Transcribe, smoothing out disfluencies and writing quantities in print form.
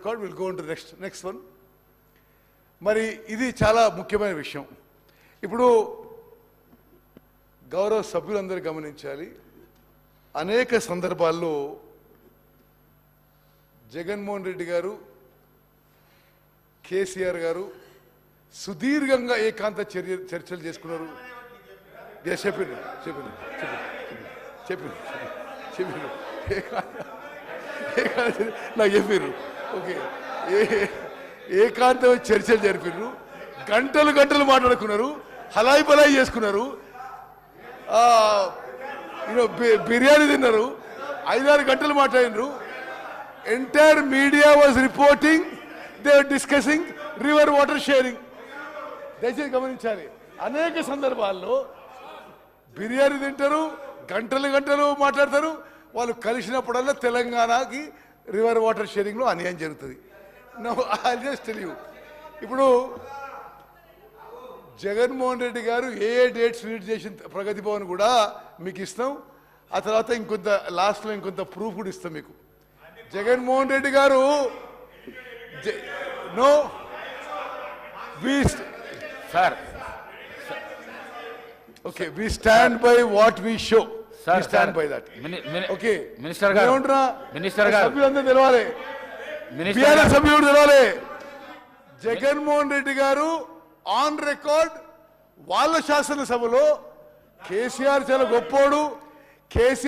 Record. Will go to next one. మరి ఇది చాలా ముఖ్యమైన విషయం. ఇప్పుడు గౌరవ సభ్యులందరూ గమనించాలి, అనేక సందర్భాల్లో జగన్మోహన్ రెడ్డి గారు, కేసీఆర్ గారు సుదీర్ఘంగా ఏకాంత చర్చలు చేసుకున్నారు. చెప్పింది నాకు చెప్పారు. ఓకే, ఏకాంత చర్చలు జరిపారు, గంటలు గంటలు మాట్లాడుకున్నారు, హలాయి బలాయి చేసుకున్నారు, బిర్యానీ తిన్నారు, 5-6 గంటలు మాట్లాడినారు. Entire media was reporting, they are discussing river water sharing. దయచేసి గమనించాలి, అనేక సందర్భాల్లో బిర్యానీ తింటారు, గంటలు గంటలు మాట్లాడతారు. వాళ్ళు కలిసినప్పుడల్లా తెలంగాణకి రివర్ వాటర్ షేరింగ్లో అన్యాయం జరుగుతుంది. No, I just tell you. ఇప్పుడు జగన్మోహన్ రెడ్డి గారు ఏ డేట్స్ రీడ్ చేసిన ప్రగతి భవన్ కూడా మీకు ఇస్తాం. ఆ తర్వాత ఇంకొంత లాస్ట్లో ఇంకొంత ప్రూఫ్ కూడా ఇస్తాం మీకు. జగన్మోహన్ రెడ్డి గారు no sir, okay, we stand by what we show. Stand by that. Okay, minister గారు సభ్యులందరూ తెలవాలి, బీఆర్ఎస్ సభ్యుడు తెలవాలి. జగన్మోహన్ రెడ్డి గారు ఆన్ రికార్డ్ వాళ్ళ శాసనసభలో కేసీఆర్ చాలా గొప్పోడు, కేసీఆర్